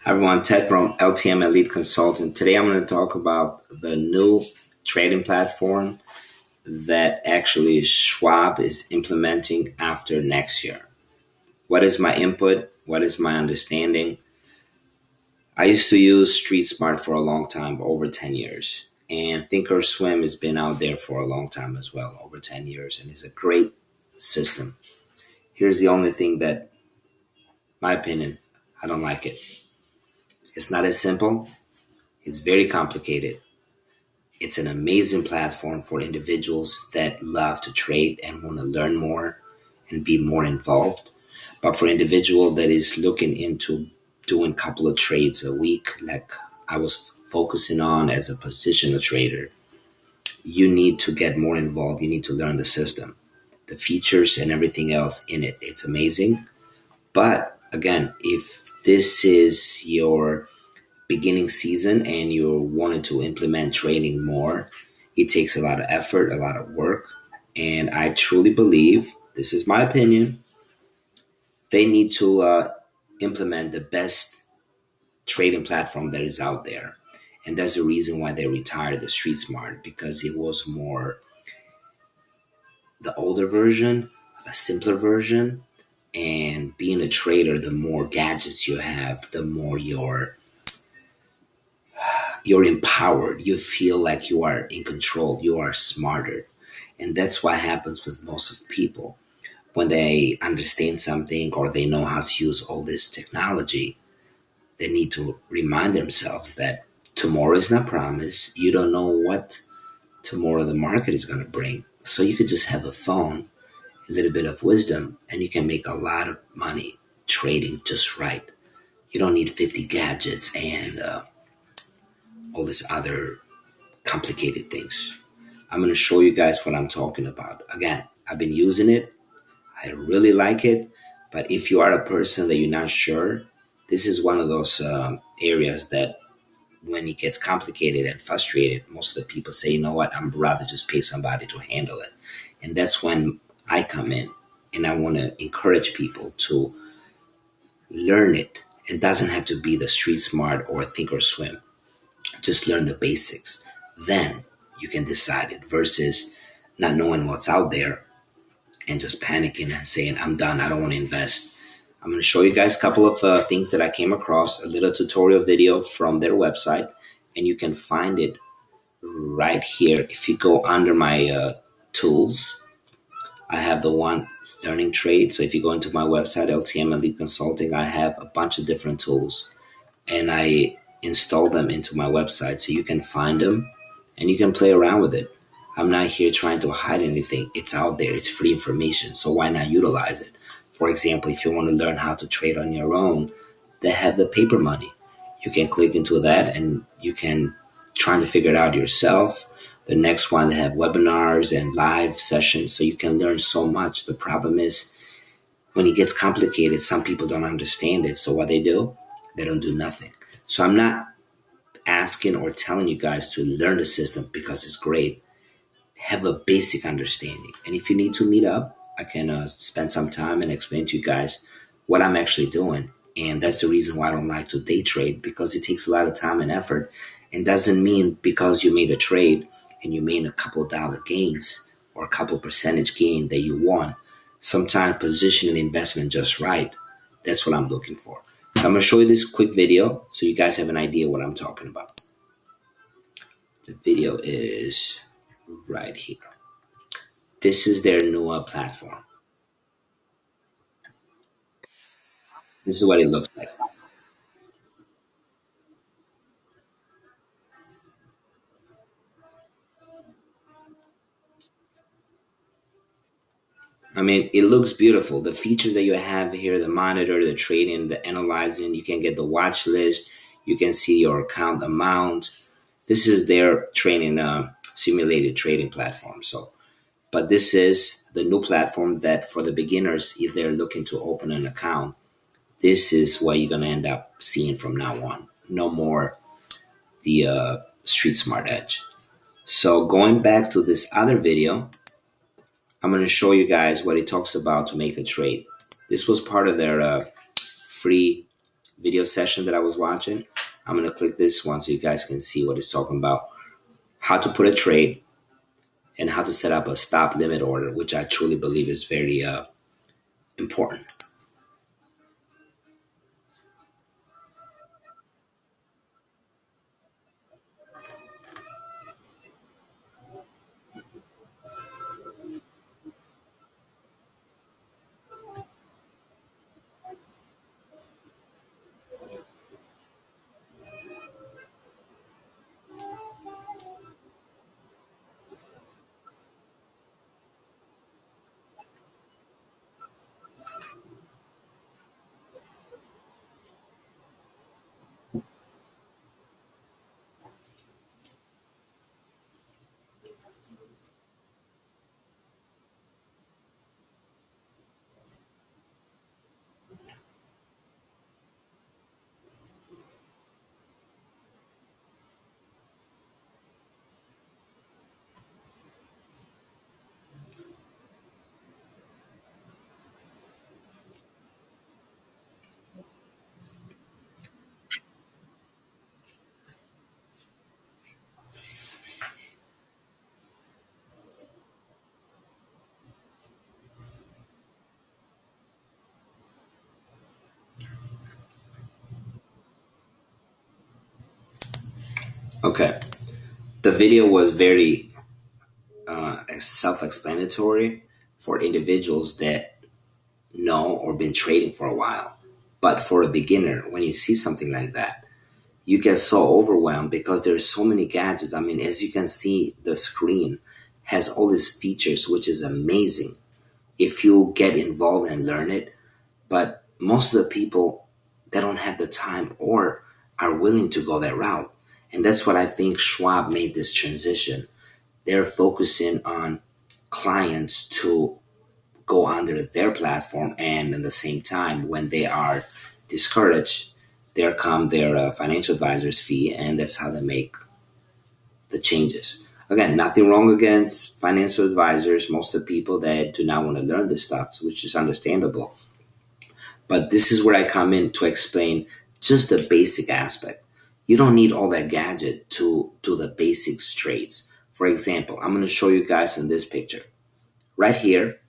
Hi everyone, Ted from LTM Elite Consulting. Today I'm going to talk about the new trading platform that actually Schwab is implementing after next year. What is my input? What is my understanding? I used to use StreetSmart for a long time, over 10 years. And ThinkorSwim has been out there for a long time as well, over 10 years. And it's a great system. Here's the only thing that, my opinion, I don't like it. It's not as simple. It's very complicated. It's an amazing platform for individuals that love to trade and want to learn more and be more involved. But for individual that is looking into doing a couple of trades a week, like I was focusing on as a positional trader, you need to get more involved. You need to learn the system, the features and everything else in it. It's amazing. But again, if this is your beginning season and you wanted to implement trading more, it takes a lot of effort, a lot of work. And I truly believe, this is my opinion, they need to implement the best trading platform that is out there. And that's the reason why they retired the StreetSmart, because it was more the older version, a simpler version. And being a trader, the more gadgets you have, the more you're empowered. You feel like you are in control. You are smarter. And that's what happens with most of people. When they understand something or they know how to use all this technology, they need to remind themselves that tomorrow is not promised. You don't know what tomorrow the market is going to bring. So you could just have a phone, a little bit of wisdom, and you can make a lot of money trading just right. You don't need 50 gadgets and all these other complicated things. I'm going to show you guys what I'm talking about. Again, I've been using it. I really like it. But if you are a person that you're not sure, this is one of those areas that when it gets complicated and frustrated, most of the people say, you know what, I'm rather just pay somebody to handle it. And that's when I come in and I want to encourage people to learn it. It doesn't have to be the StreetSmart or ThinkorSwim. Just learn the basics. Then you can decide it versus not knowing what's out there and just panicking and saying, I'm done. I don't want to invest. I'm going to show you guys a couple of things that I came across, a little tutorial video from their website, and you can find it right here. If you go under my tools, I have the one learning trade. So if you go into my website, LTM Elite Consulting, I have a bunch of different tools and I install them into my website so you can find them and you can play around with it. I'm not here trying to hide anything. It's out there. It's free information. So why not utilize it? For example, if you want to learn how to trade on your own, they have the paper money. You can click into that and you can try to figure it out yourself. The next one, they have webinars and live sessions, so you can learn so much. The problem is when it gets complicated, some people don't understand it. So what they do, they don't do nothing. So I'm not asking or telling you guys to learn the system because it's great. Have a basic understanding. And if you need to meet up, I can spend some time and explain to you guys what I'm actually doing. And that's the reason why I don't like to day trade, because it takes a lot of time and effort. And doesn't mean because you made a trade and you made a couple of dollar gains or a couple percentage gain that you won. Sometimes positioning investment just right. That's what I'm looking for. So I'm going to show you this quick video so you guys have an idea what I'm talking about. The video is right here. This is their new platform. This is what it looks like. I mean, it looks beautiful. The features that you have here, the monitor, the trading, the analyzing, you can get the watch list. You can see your account amount. This is their training, simulated trading platform. So, but this is the new platform that for the beginners, if they're looking to open an account, this is what you're going to end up seeing from now on. No more the StreetSmart Edge. So going back to this other video, I'm going to show you guys what it talks about to make a trade. This was part of their free video session that I was watching. I'm going to click this one so you guys can see what it's talking about. How to put a trade and how to set up a stop limit order, which I truly believe is very important. Okay. The video was very self-explanatory for individuals that know or been trading for a while. But for a beginner, when you see something like that, you get so overwhelmed because there's so many gadgets. I mean, as you can see, the screen has all these features, which is amazing if you get involved and learn it. But most of the people, they don't have the time or are willing to go that route. And that's what I think Schwab made this transition. They're focusing on clients to go under their platform, and at the same time, when they are discouraged, there come their financial advisor's fee, and that's how they make the changes. Again, nothing wrong against financial advisors. Most of the people that do not want to learn this stuff, which is understandable. But this is where I come in to explain just the basic aspect. You don't need all that gadget to do the basic trades. For example, I'm going to show you guys in this picture. Right here,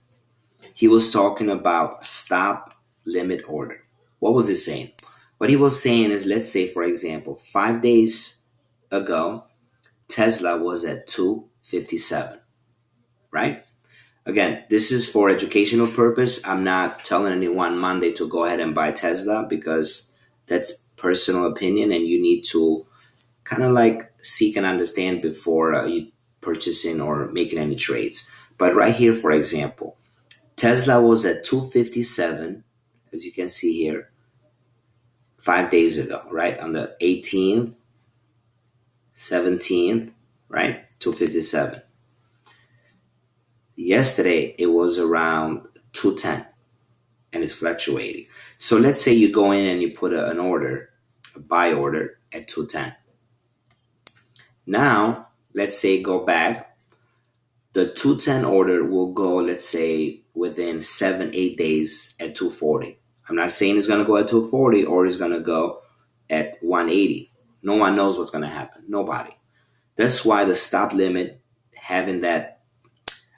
he was talking about stop limit order. What was he saying? What he was saying is, let's say, for example, 5 days ago, Tesla was at 257, right? Again, this is for educational purpose. I'm not telling anyone Monday to go ahead and buy Tesla because that's personal opinion and you need to kind of like seek and understand before you purchasing or making any trades. But right here, for example, Tesla was at 257, as you can see here, 5 days ago, right? On the 18th, 17th, right? 257. Yesterday, it was around 210, and it's fluctuating. So let's say you go in and you put an order, a buy order at 210. Now, let's say go back. The 210 order will go, let's say, within 7-8 days at 240. I'm not saying it's going to go at 240 or it's going to go at 180. No one knows what's going to happen. Nobody. That's why the stop limit, having that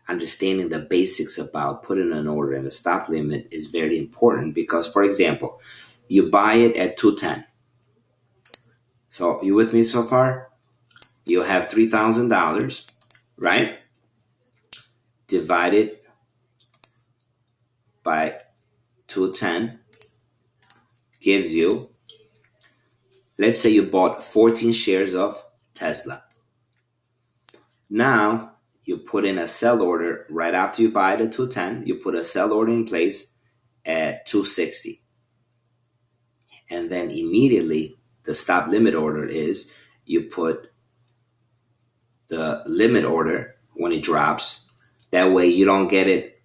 understanding the basics about putting an order and the stop limit is very important because, for example, you buy it at 210. So you with me so far? You have $3,000, right? Divided by 210 gives you, let's say you bought 14 shares of Tesla. Now you put in a sell order right after you buy the 210, you put a sell order in place at 260. And then immediately the stop limit order is you put the limit order when it drops. That way you don't get it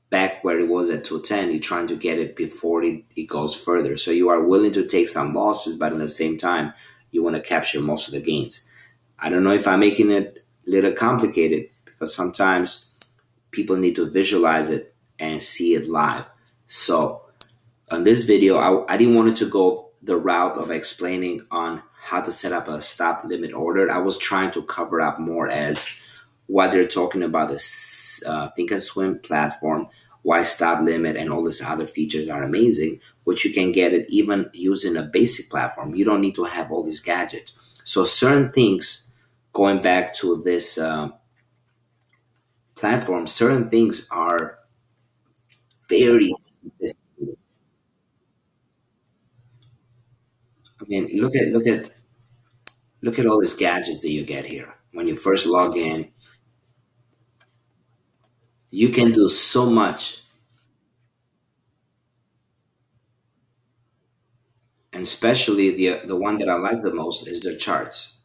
back where it was at 210. You're trying to get it before it goes further. So you are willing to take some losses, but at the same time, you want to capture most of the gains. I don't know if I'm making it a little complicated because sometimes people need to visualize it and see it live. So on this video, I didn't want it to go the route of explaining on how to set up a stop limit order. I was trying to cover up more as what they're talking about this ThinkorSwim platform, why stop limit and all these other features are amazing, which you can get it even using a basic platform. You don't need to have all these gadgets. So certain things, going back to this platform, certain things are very. I mean, look at all these gadgets that you get here. When you first log in, you can do so much, and especially the one that I like the most is their charts.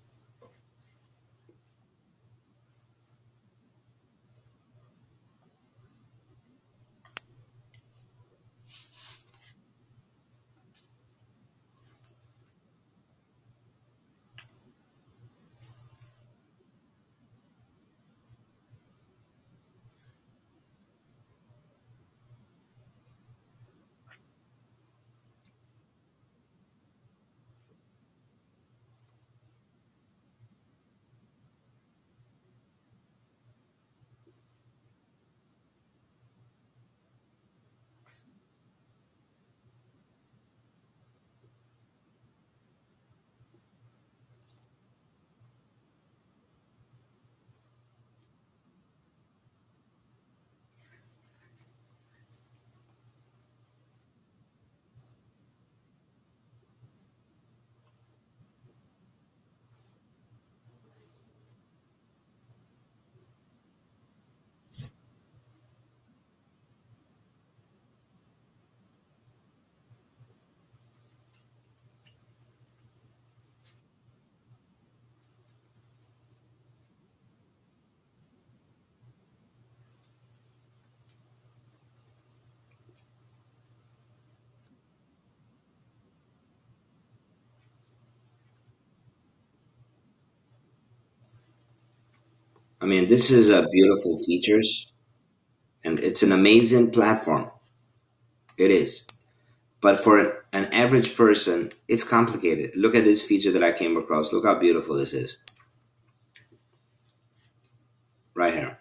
I mean, this is a beautiful features, and it's an amazing platform. It is. But for an average person, it's complicated. Look at this feature that I came across. Look how beautiful this is right here.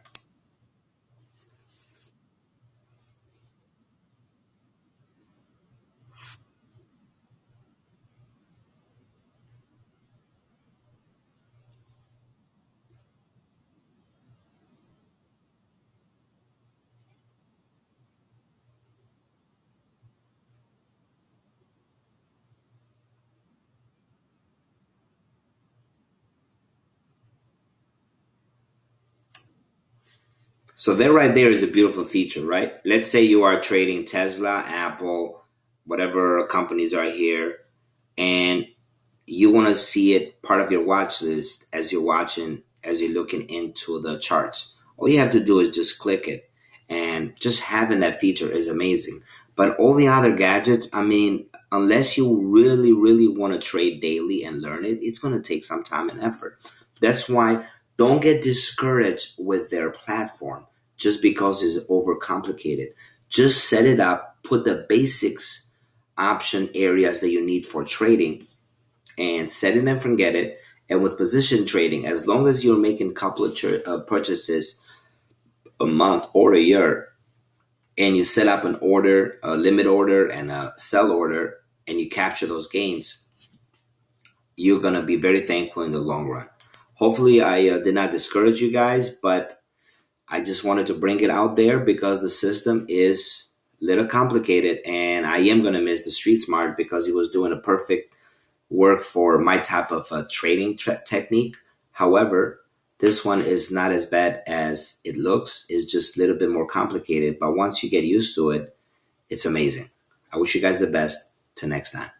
So that right there is a beautiful feature, right? Let's say you are trading Tesla, Apple, whatever companies are here, and you want to see it part of your watch list as you're watching, as you're looking into the charts. All you have to do is just click it, and just having that feature is amazing. But all the other gadgets, I mean, unless you really, really want to trade daily and learn it, it's going to take some time and effort. That's why don't get discouraged with their platform just because it's overcomplicated. Just set it up, put the basics option areas that you need for trading, and set it and forget it. And with position trading, as long as you're making a couple of purchases a month or a year, and you set up an order, a limit order, and a sell order, and you capture those gains, you're going to be very thankful in the long run. Hopefully, I did not discourage you guys, but I just wanted to bring it out there because the system is a little complicated, and I am going to miss the StreetSmart because he was doing a perfect work for my type of trading technique. However, this one is not as bad as it looks. It's just a little bit more complicated. But once you get used to it, it's amazing. I wish you guys the best. Till next time.